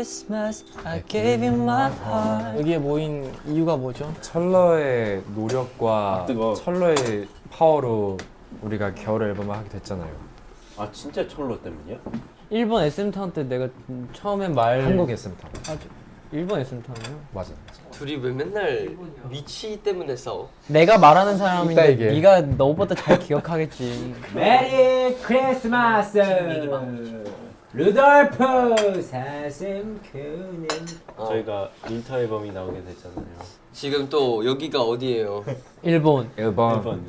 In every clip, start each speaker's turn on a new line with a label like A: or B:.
A: Christmas I gave you my heart. 여기에 모인 이유가 뭐죠?
B: 철러의 노력과 철러의 파워로 우리가 겨울 앨범을 하게 됐잖아요.
C: 아 진짜 철로 때문이야?
A: 일본 SM 타운 때 내가 처음에 말
B: 한국 SM 타운.
A: 일본 SM 타운이요?
B: 맞아.
D: 둘이 왜 맨날 위치 때문에 싸워?
A: 내가 말하는
B: 이따
A: 사람인데
B: 얘기해.
A: 네가 너보다 잘 기억하겠지.
E: 메리 크리스마스 루돌프 사슴크는
C: 저희가 인터 앨범이 나오게 됐잖아요.
D: 지금 또 여기가 어디예요?
A: 일본
B: 앨범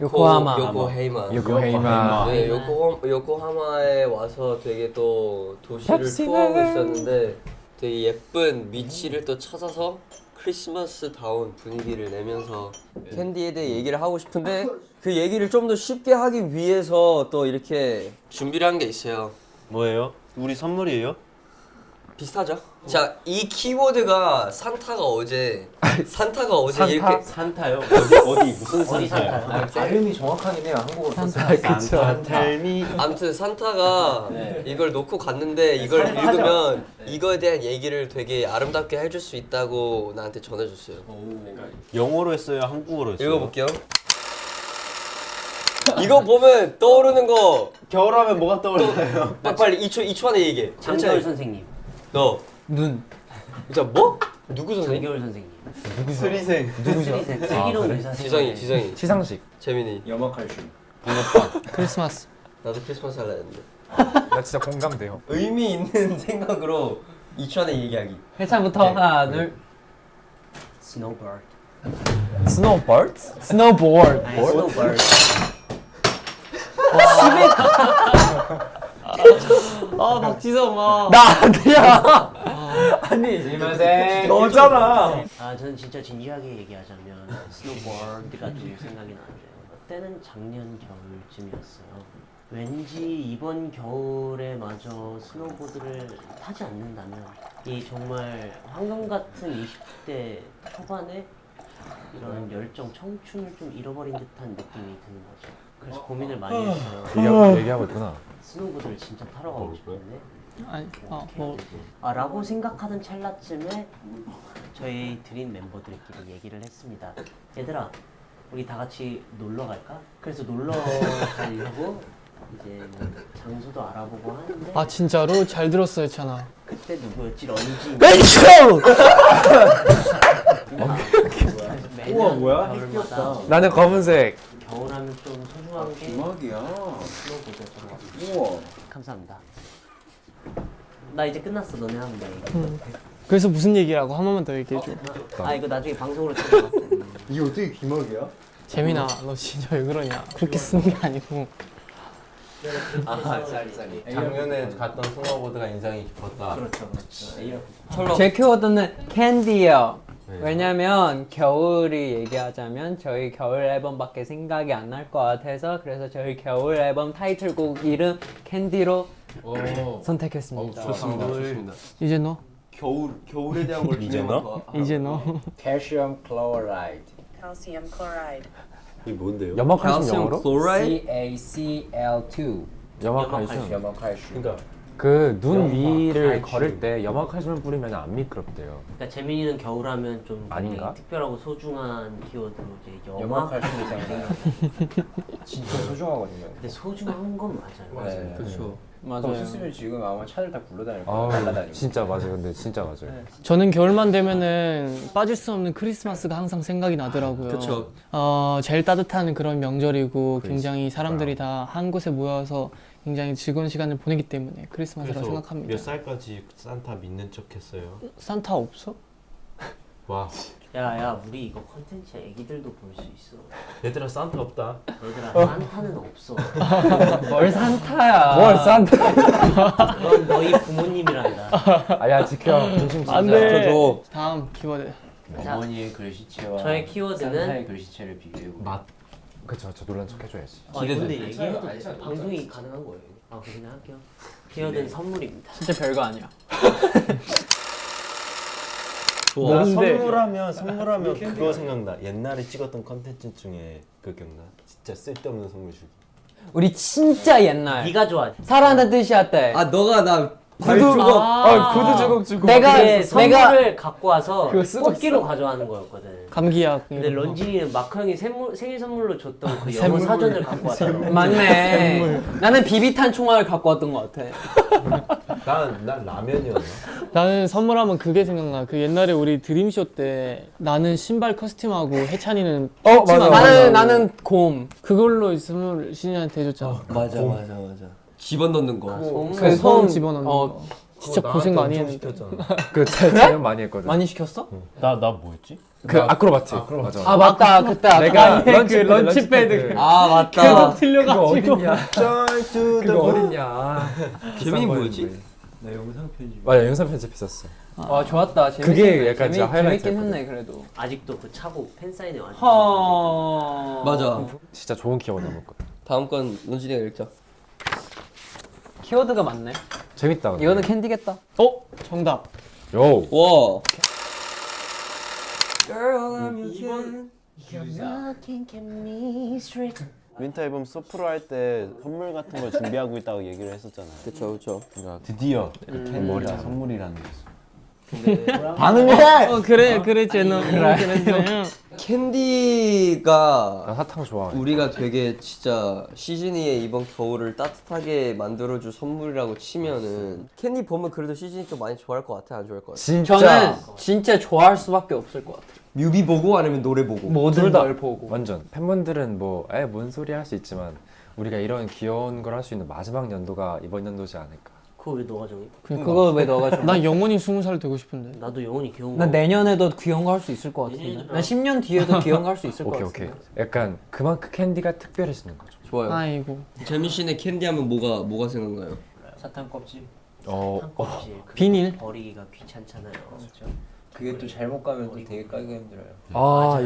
A: 요코하마.
D: 요코헤이마.
B: 요코헤이마.
D: 네, 요코하마에 와서 되게 또 도시를 투어하고 있었는데 되게 예쁜 위치를 또 찾아서 크리스마스다운 분위기를 내면서 캔디에 대해 얘기를 하고 싶은데 그 얘기를 좀 더 쉽게 하기 위해서 또 이렇게 준비를 한 게 있어요.
C: 뭐예요? 우리 선물이에요?
D: 비슷하죠? 자, 이 키워드가 산타가 어제 이렇게
C: 산타요? 어디 무슨 산타요?
E: 발음이 정확하긴 해요 한국어로
C: 산타 텔미.
D: 아무튼 산타가 이걸 놓고 갔는데 이걸 읽으면 이거에 대한 얘기를 되게 아름답게 해줄 수 있다고 나한테 전해줬어요.
C: 영어로 했어요? 한국어로 했어요?
D: 읽어볼게요. 이거 보면 떠오르는 거
C: 겨울하면 뭐가 떠올라요?
D: 빨리 2초 안에 얘기해.
F: 장겨울 선생님,
D: 너
A: 눈.
D: 진짜 뭐? 누구 선생님?
F: 장겨울 선생님,
C: 수리생.
F: 슬기로운 의사
D: 지성이
B: 시상식.
D: 재민이
E: 염화칼슘
A: 크리스마스.
D: 나도 크리스마스 할라 했는데
B: 나 진짜 공감돼요.
D: 의미 있는 생각으로 2초 안에 얘기하기.
A: 해찬부터 하나 둘.
F: 스노우버드,
B: 스노우버드?
A: 스노보드.
F: 스노우버드.
D: 아 박지성 아.
A: 나 아니야.
B: 너잖아.
F: 아, 저는 진짜 진지하게 얘기하자면 스노우보드가 좀 생각이 나는데요. 그때는 작년 겨울쯤이었어요. 왠지 이번 겨울에 마저 스노보드를 타지 않는다면 이 정말 황금 같은 20대 초반에 이런 열정, 청춘을 좀 잃어버린 듯한 느낌이 드는 거죠. 그래서 고민을 많이 했어요.
B: 얘기하고 있구나.
F: 스노보드를 진짜 타러 가고 싶은데
A: 아니
F: 어떻게
A: 뭐
F: 해야 되지? 라고 생각하던 찰나쯤에 저희 드림 멤버들끼리 얘기를 했습니다. 얘들아, 우리 다 같이 놀러 갈까? 그래서 놀러 가려고 이제 뭐 장소도 알아보고 하는데
A: 아 진짜로 잘 들었어 했잖아.
F: 그때 누구였지? 런쥔.
E: 우와, 뭐야?
F: 겨울마다
B: 나는 검은색.
F: 겨울하면 좀 소중한 게
E: 음악이야
F: 스노보드였던 것 같아요.
E: 우와
F: 감사합니다. 나 이제 끝났어. 너네 하면 돼.
A: 그래서 무슨 얘기라고 한 번만 더 얘기해줘.
F: 아, 이거 나중에 방송으로 찾아봐.
E: 이게 어떻게 귀막이야?
A: 재민아 너 진짜 왜 그러냐. 그렇게 쓰는 게 아니고.
E: 쌀
C: 작년에 갔던 스노우보드가 인상이 깊었다.
E: 그렇죠
A: 제 키워드는 캔디요.
C: 네.
A: 왜냐면 겨울이 얘기하자면 저희 겨울 앨범밖에 생각이 안 날 것 같아서 그래서 저희 겨울 앨범 타이틀곡 이름 캔디로 선택했습니다.
D: 좋습니다.
A: 이제 너?
D: 겨울에 대한 걸
C: 이제 너?
A: 이제 너?
E: 칼슘 클로라이드
G: calcium chloride.
C: 이게 뭔데요?
B: 염화칼슘 영어로?
D: 클로라이드?
E: CaCl2
B: 염화칼슘.
E: 염화칼슘
C: 그러니까
B: 그 눈 위를
E: 칼슘.
B: 걸을 때 염화칼슘을 뿌리면 안 미끄럽대요.
F: 그러니까 재민이는 겨울하면 좀
B: 아닌가?
F: 굉장히 특별하고 소중한 키워드로 이제 염화.
E: 염화칼슘이잖아 진짜 소중하거든요
F: 근데 소중한 건 맞아요.
E: 네.
D: 그렇죠.
E: 그거 없었으면 지금 아마 차를 다 굴러다닐 거야
B: 아
E: 날라다니고
B: 진짜 맞아요. 근데 진짜 맞아요.
A: 저는 겨울만 되면은 빠질 수 없는 크리스마스가 항상 생각이 나더라고요.
D: 그쵸.
A: 제일 따뜻한 그런 명절이고 굉장히 사람들이 다 한 곳에 모여서 굉장히 즐거운 시간을 보내기 때문에 크리스마스라고
C: 그래서
A: 생각합니다.
C: 몇 살까지 산타 믿는 척했어요?
A: 산타 없어?
C: 와
F: 야, 우리 이거 컨텐츠야. 애기들도 볼 수 있어.
C: 얘들아 산타 없다.
F: 얘들아, 산타는 없어.
A: 뭘 산타야?
B: 뭘 산타?
F: 넌 너희 부모님이란다.
B: 아야 지켜. 중심 진짜.
A: 안돼. 다음 키워드.
F: 자,
E: 어머니의 글씨체와
F: 저의 키워드는
E: 산타의 글씨체를 비교해보
C: 맛.
B: 그쵸 저 놀란 척 해줘야지.
F: 근데 얘기해도 방송이 가능한 거예요. 아, 그냥 할게요. 키워드는 선물입니다.
A: 진짜 별거 아니야.
C: 나
A: 뭔데?
C: 선물하면 그거 생각나. 옛날에 찍었던 컨텐츠 중에 그거 기억나? 진짜 쓸데없는 선물 주기.
A: 우리 진짜 옛날
F: 네가 좋아.
A: 사랑한다는 뜻이야 때.
D: 아 너가 나
B: 구두 주걱 주고.
F: 그게 선물을 갖고 와서
A: 그거 쓰고
F: 뽑기로 가져가는 거였거든.
H: 감기약.
F: 근데 런쥔이는 마크 형이 생일 선물로 줬던 그 영어 사전을 갖고 왔더라고.
A: 맞네. 나는 비비탄 총알을 갖고 왔던 것 같아.
C: 난 라면이었나?
H: 나는 선물하면 그게 생각나. 그 옛날에 우리 드림쇼 때 나는 신발 커스텀하고 해찬이는
B: 맞아.
A: 나는 곰.
H: 그걸로 선물 신이한테 해줬잖아.
D: 맞아. 집어넣는 거.
H: 그
A: 손
H: 손 집어넣는 거. 진짜 고생 많이 했는데.
B: 그 촬영 많이 했거든.
A: 많이 시켰어?
C: 나 뭐였지?
B: 그 아크로바트. 맞아.
A: 아 맞다. 그때
B: 내가
H: 런치패드.
D: 아 맞다.
H: 틀려가지고.
B: 그거 어딨냐.
D: 재민이 뭐였지?
E: 나 영상 편집.
B: 맞아, 영상 편집했었어.
A: 아 좋았다.
B: 그게 약간 진짜 하이라이트였거든.
A: 재밌긴 했네 그래도.
F: 아직도 그 차고 팬사인회 완전.
D: 맞아.
B: 진짜 좋은 기억을 남을 거야.
D: 다음 건 런쥔이가 읽자.
A: 키워드가 많네.
B: 재밌다. 근데.
A: 이거는 캔디겠다.
H: 정답.
B: 요.
D: 와.
C: 윈터 앨범 소프로 할 때 선물 같은 걸 준비하고 있다고 얘기를 했었잖아요.
D: 그쵸.
C: 그러니까 드디어 캔 머리가 선물이라는 게 있어.
H: 그래 제노. 그랬어요.
D: 캔디가
B: 나 사탕 좋아해.
D: 우리가 되게 진짜 시즈니의 이번 겨울을 따뜻하게 만들어줄 선물이라고 치면은 캔디 보면 그래도 시즈니 좀 많이 좋아할 것 같아? 안 좋아할 것 같아?
A: 저는 진짜 좋아할 수밖에 없을 것 같아.
D: 뮤비 보고 아니면 노래 보고?
A: 모든 걸 보고.
B: 완전 팬분들은 뭔 소리 할 수 있지만 우리가 이런 귀여운 걸 할 수 있는 마지막 연도가 이번 연도지 않을까.
F: 그거 왜 너가 정해?
A: 그거 왜 너가 좋아?
H: 난 영원히 20살 되고 싶은데.
F: 나도 영원히 귀여운 거.
A: 난 내년에도 귀여운 거 할 수 있을 것 같은데. 난 10년 뒤에도 귀여운 거 할 수 있을 것
B: 오케이
A: 같은데.
B: 오케이. 약간 그만큼 캔디가 특별해지는 거죠.
D: 좋아요.
H: 아이고.
D: 재민 씨네 캔디 하면 뭐가 생각나요?
E: 사탕 껍질.
F: 껍질. 그거
H: 비닐.
F: 버리기가 귀찮잖아요.
E: 그게 또 잘못 가면 또 되게 까기가 힘들어요.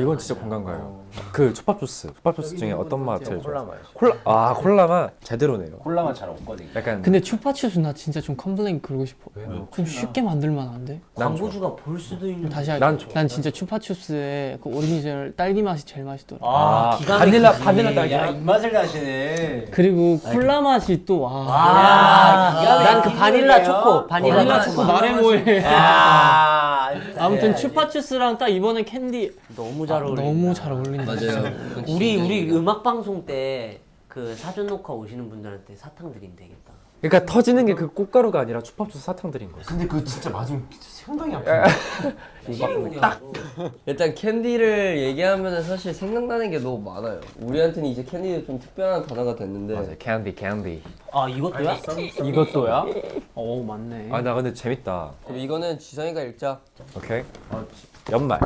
B: 이건 진짜 공감 가요. 그 초밥 소스 중에 어떤 맛 제일
E: 콜라
B: 좋아?
E: 맛.
B: 콜라맛 제대로네요.
E: 콜라만 잘 없거든요.
B: 약간
H: 근데 추파추스 나 진짜 좀 컴플레인 걸고 싶어. 좀 쉽게 만들면 안 돼?
B: 난
F: 광고주가 볼 수도 있는.
H: 다시
B: 난
H: 할게.
B: 좋아.
H: 난 진짜 추파추스의 그 오리지널 딸기 맛이 제일 맛있더라.
F: 기가
B: 바닐라
F: 막히지.
B: 딸기.
E: 야 입맛을 다시네.
H: 그리고 콜라 맛이 또
F: 난 그 바닐라 초코. 바닐라 초코.
H: 말해 뭐해. 아무튼
F: 네,
H: 추파추스랑 딱 이번에 캔디
F: 너무 잘 어울린다.
H: 너무 잘 어울린다.
D: 맞아요.
F: 우리 음악 방송 때 그 사전 녹화 오시는 분들한테 사탕 드리면 되겠다.
B: 그러니까 터지는 게 그 꽃가루가 아니라 초밥 소스 사탕 들인 거지.
C: 근데 그거 진짜 맞으면 상당히 아픈데.
D: 일단 캔디를 얘기하면 사실 생각나는 게 너무 많아요. 우리한테는 이제 캔디도 좀 특별한 단어가 됐는데
B: 맞아, 캔디.
F: 아 이것도야?
A: 이것도야? 오 맞네.
B: 나 근데 재밌다.
D: 그럼 이거는 지성이가 읽자.
B: 오케이. 연말.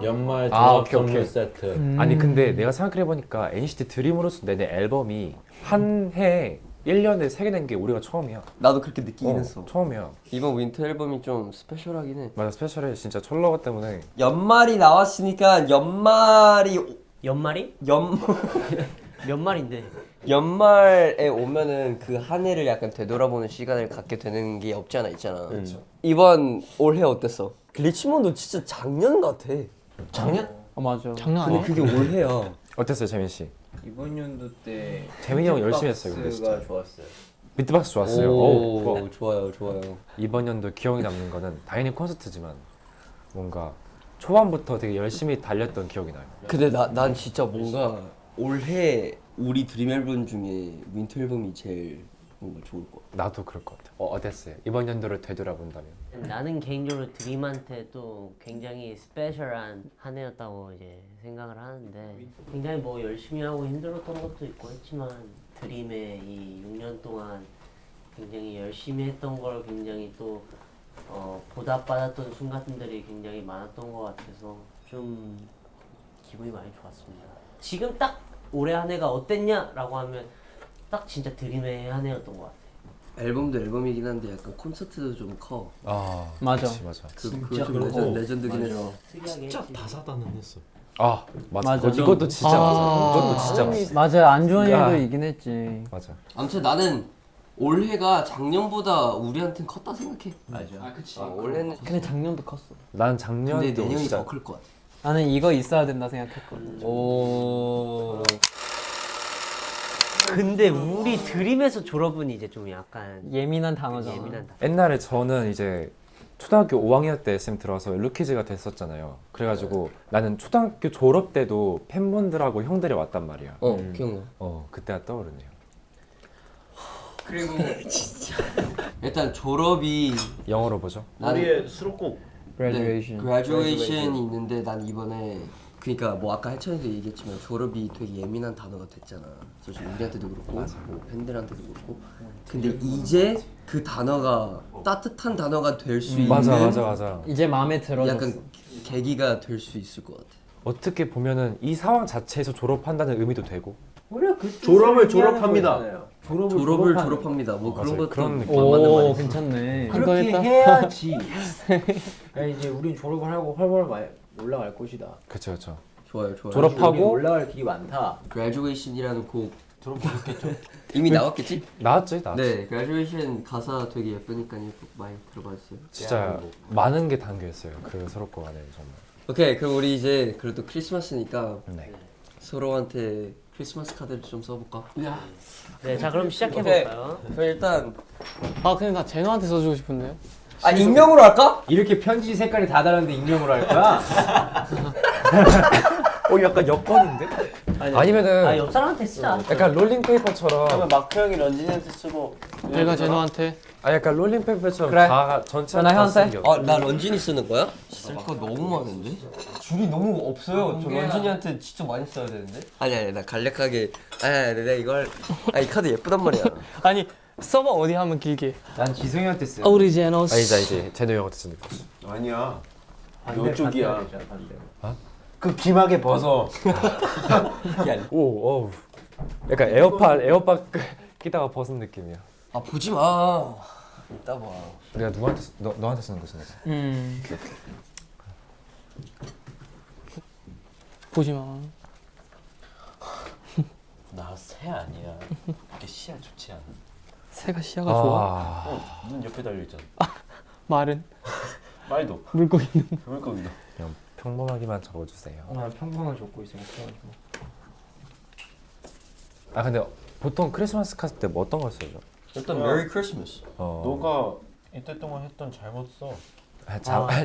C: 연말
B: 오케이,
C: 종합 선물
B: 오케이.
C: 세트.
B: 아니 근데 내가 생각해 보니까 NCT 드림으로서 내는 앨범이 한 해 1년에 3개 낸 게 우리가 처음이야.
D: 나도 그렇게 느끼긴 했어.
B: 처음이야.
D: 이번 윈터 앨범이 좀 스페셜하긴 해.
B: 맞아, 스페셜해. 진짜 철러가 때문에.
D: 연말이 나왔으니까 연말이
F: 연말이? 몇 말인데?
D: 연말에 오면은 그 한 해를 약간 되돌아보는 시간을 갖게 되는 게 없지 않아 있잖아. 이번 올해 어땠어? 리치몬드 진짜 작년 같아. 작년?
A: 맞아.
H: 장난
D: 근데
H: 아니야.
D: 그게 올해야.
B: 어땠어요, 재민 씨?
E: 이번 연도 때
B: 재민이 형 열심히 했어요, 근데 진짜.
E: 비트박스가 좋았어요.
B: 비트박스 좋았어요.
D: 오, 좋아요.
B: 이번 연도 기억에 남는 거는 당연히 콘서트지만 뭔가 초반부터 되게 열심히 달렸던 기억이 나요.
D: 근데 난 진짜 뭔가 올해 우리 드림 앨범 중에 윈터 앨범이 제일 뭔가 좋을 것 같아.
B: 나도 그럴 것 같아. 어땠어요? 이번 연도를 되돌아본다면?
F: 나는 개인적으로 드림한테 또 굉장히 스페셜한 한 해였다고 이제 생각을 하는데 굉장히 뭐 열심히 하고 힘들었던 것도 있고 했지만 드림의 이 6년 동안 굉장히 열심히 했던 걸 굉장히 또 보답받았던 순간들이 굉장히 많았던 것 같아서 좀 기분이 많이 좋았습니다. 지금 딱 올해 한 해가 어땠냐라고 하면 딱 진짜 드림의 한 해였던 것 같아요.
D: 앨범도 앨범이긴 한데 약간 콘서트도 좀 커.
A: 맞아.
B: 맞아.
D: 그거 좀 레전드긴 해서.
F: 특이하게
C: 진짜
F: 했지.
C: 다사다난했어.
B: 맞아. 이것도 진짜 맞아. 이것도 진짜 맞아.
A: 맞아. 안 좋은
B: 야.
A: 일도 있긴 했지.
B: 맞아.
D: 아무튼 나는 올해가 작년보다 우리한텐 컸다 생각해.
E: 맞아.
D: 그치. 올해는
A: 근데 작년도 컸어.
B: 난
D: 근데
B: 작년도
D: 내년이
B: 진짜
D: 더 클 것 같아.
A: 나는 이거 있어야 된다 생각했거든.
D: 오.
F: 근데 우리 드림에서 졸업은 이제 좀 약간
A: 예민한 단어잖아.
F: 예민한 단.
B: 옛날에 저는 이제 초등학교 5학년 때 SM 들어와서 루키즈가 됐었잖아요. 그래가지고 나는 초등학교 졸업 때도 팬분들하고 형들이 왔단 말이야.
D: 기억나.
B: 그때가 떠오르네요.
D: 그리고 진짜 일단 졸업이
B: 영어로 보죠.
C: 우리의 수록곡
A: graduation.
D: graduation이 있는데 난 이번에 그러니까 뭐 아까 해찬이도 얘기했지만 졸업이 되게 예민한 단어가 됐잖아. 사실 우리한테도 그렇고 뭐 팬들한테도 그렇고. 근데 이제 그 단어가 따뜻한 단어가 될 수 있는
B: 맞아.
A: 이제 마음에 들어졌어.
D: 약간 계기가 될 수 있을 것 같아.
B: 어떻게 보면은 이 상황 자체에서 졸업한다는 의미도 되고.
C: 졸업을 졸업합니다.
D: 졸업을 졸업합니다. 뭐 그런
B: 맞아요.
D: 것도
B: 그런 느낌.
D: 맞는
A: 오
D: 말이지.
A: 괜찮네.
H: 그렇게
E: 그렇게 해야지. 야, 이제 우린 졸업을 하고 활활 올라갈 것이다.
B: 그쵸.
D: 좋아요.
B: 졸업하고
E: 우리 올라갈 길이 많다.
D: graduation이라는 곡 들어보셨겠죠? 이미 나왔겠지?
B: 나왔지.
D: 네, graduation 가사 되게 예쁘니까 많이 들어봐주세요.
B: 진짜 많은 게 담겨 있어요. 그 수록곡 안에 정말.
D: 오케이, 그럼 우리 이제 그래도 크리스마스니까
B: 네.
D: 서로한테 크리스마스 카드를 좀 써볼까?
F: 네, 자 그럼 시작해 볼까요?
D: 그럼 일단
H: 아 근데 나 제노한테 써주고 싶은데.
D: 익명으로 할까?
E: 이렇게 편지 색깔이 다 다른데 익명으로 할 거야?
B: 약간 여건인데? 아니면은
F: 옆 사람한테 쓰자.
B: 약간 롤링페이퍼처럼.
C: 그러면 마크 형이 런쥔이한테 쓰고
H: 내가 제노한테.
B: 약간 롤링페이퍼처럼
A: 그래.
B: 다 전체
A: 전화
B: 다
A: 현세?
B: 쓰는 게
D: 나 런쥔이 쓰는 거야? 쓸 거 너무 많은데? 줄이 너무 없어요. 저 런쥔이한테 진짜 많이 써야 되는데? 아니 나 간략하게 내가 이걸 이 카드 예쁘단 말이야.
H: 아니 써봐 어디 한번 길게.
E: 난 지성이한테 쓰.
H: 우리 제노.
B: 이제 제노 형한테 쓰는 거.
C: 아니야.
E: 반대,
C: 이쪽이야.
E: 반대로 반대로. 그 기막에 벗어.
B: 어우. 약간 에어팟 끼다가 벗은 느낌이야.
D: 보지 마. 이따 봐.
B: 내가 누구한테 너한테 쓰는 거지 내가.
H: 보지 마.
C: 나 새 아니야. 이게 시야 좋지 않아.
H: 새가 시야가 좋아.
C: 눈 옆에 달려 있잖아.
H: 말은
C: 말도
H: 물고기는.
C: 물고기도.
B: 그냥 평범하게만 적어주세요.
E: 나 평범한 적고 있으니까.
B: 근데 보통 크리스마스 카드 때 뭐 어떤 걸 쓰죠?
D: 일단 메리 크리스마스.
C: 너가 이때 동안 했던 잘못 써.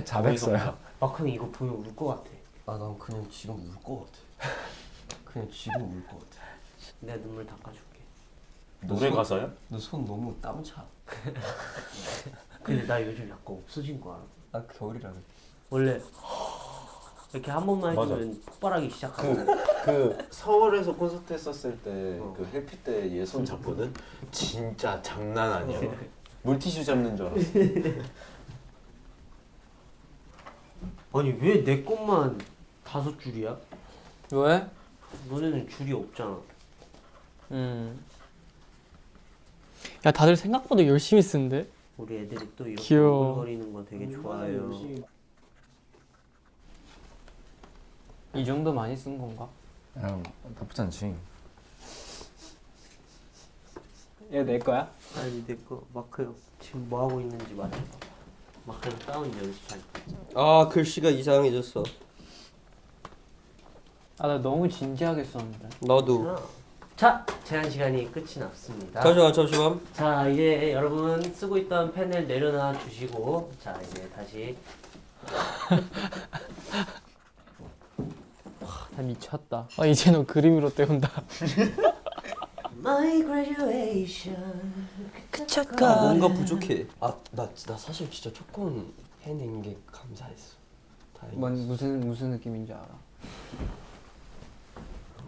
B: 자백 써요.
F: 마크는 이거 보면 울 것 같아.
D: 난 그냥 지금 울 것 같아. 그냥 지금 울 것 같아.
F: 내가 눈물 닦아줄게.
C: 노래 가사야?
D: 너 손 너무 땀 차.
F: 근데 나 요즘 약간 없어진 거야.
D: 겨울이라서.
F: 원래 이렇게 한 번만
C: 맞아.
F: 해주면 폭발하기 시작하고.
C: 그 서울에서 콘서트 했었을 때 그 해피 때 얘 손 잡거든. 진짜 장난 아니야. 물티슈 잡는 줄 알았어.
F: 아니 왜 내 것만 5줄이야?
A: 왜?
F: 너네는 줄이 없잖아.
H: 야 다들 생각보다 열심히 쓰는데.
F: 우리 애들이 또 이렇게
H: 귀여워.
F: 오글거리는 거 되게 좋아해요.
A: 이 정도 많이 쓴 건가?
B: 나쁘지 않지.
A: 얘 내 거야?
F: 아니 내 거 마크 형 지금 뭐 하고 있는지 맞춰봐. 마크 형 다운 연습할 때.
D: 글씨가 이상해졌어.
A: 나 너무 진지하게 썼는데.
D: 나도.
F: 자, 제한 시간이 끝이 났습니다.
D: 잠시만.
F: 자, 이제 여러분 쓰고 있던 펜을 내려놔 주시고, 자 이제 다시.
A: 나 미쳤다.
H: 이제 너 그림으로 때운다.
F: My graduation.
D: 뭔가 부족해. 나 사실 진짜 조금 해낸 게 감사했어. 다행히.
A: 무슨 느낌인지 알아?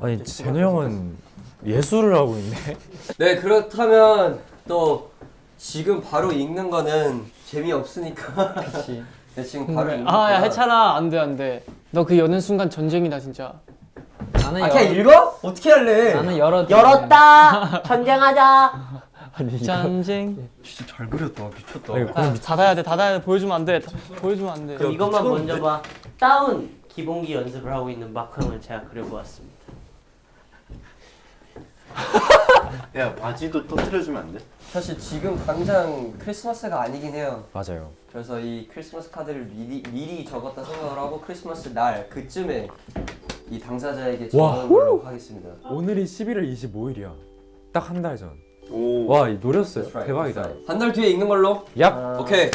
B: 아니 제노 형은 예술을 하고 있네.
D: 네, 그렇다면 또 지금 바로 읽는 거는 재미없으니까.
A: 그치.
D: 네, 지금 바로 읽는
H: 야 해찬아 안돼. 너 그 여는 순간 전쟁이다 진짜.
A: 나는
D: 그냥 읽어? 어떻게 할래?
A: 나는
F: 열었다. 전쟁하자.
H: 전쟁.
D: 진짜 잘 그렸다. 미쳤다.
H: 닫아야 돼. 보여주면 안 돼. 보여주면 안 돼.
F: 그럼 이것만 먼저 봐. 다운 기본기 연습을 하고 있는 마크 형을 제가 그려보았습니다.
C: 야 바지도 터뜨려주면 안 돼?
D: 사실 지금 당장 크리스마스가 아니긴 해요.
B: 맞아요.
D: 그래서 이 크리스마스 카드를 미리 적었다 생각을 하고 크리스마스 날 그쯤에 이 당사자에게 적는 걸로 하겠습니다.
B: 오늘이 11월 25일이야. 딱 한 달 전.
D: 오.
B: 와, 이 노렸어요. 대박이다.
D: 한 달 뒤에 읽는 걸로.
B: 얍.
D: 오케이.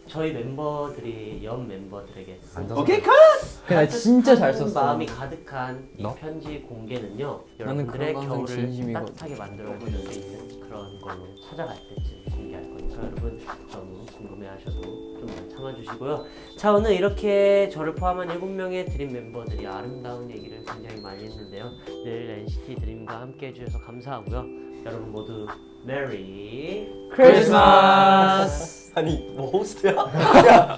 F: 저희 멤버들이 연 멤버들에게 쓴
D: 오케이 컷.
A: 그래 진짜 잘
F: 따뜻한
A: 썼어.
F: 마음이 가득한 이
B: 너?
F: 편지 공개는요.
A: 나는
F: 여러분들의
A: 그런 거 항상
F: 겨울을
A: 진심이거든.
F: 따뜻하게 만들어줄 수 있는 그런 걸로 찾아갈 때쯤 공개할 거니까 여러분 너무 궁금해하셔도 좀만 참아주시고요. 자, 오늘 이렇게 저를 포함한 7명의 드림 멤버들이 아름다운 얘기를 굉장히 많이 했는데요. 늘 NCT 드림과 함께 해주셔서 감사하고요. 여러분 모두 메리
A: 크리스마스.
D: 아니 뭐 호스트야?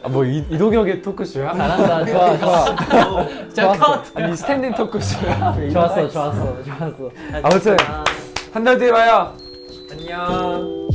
B: 아, 뭐 이도격의 토크쇼야?
A: 잘한다. 좋아 좋아.
H: 잠깐.
B: 아니 스탠딩 토크쇼야?
A: 좋았어.
B: 아무튼 한 달 뒤에 봐요.
A: 안녕.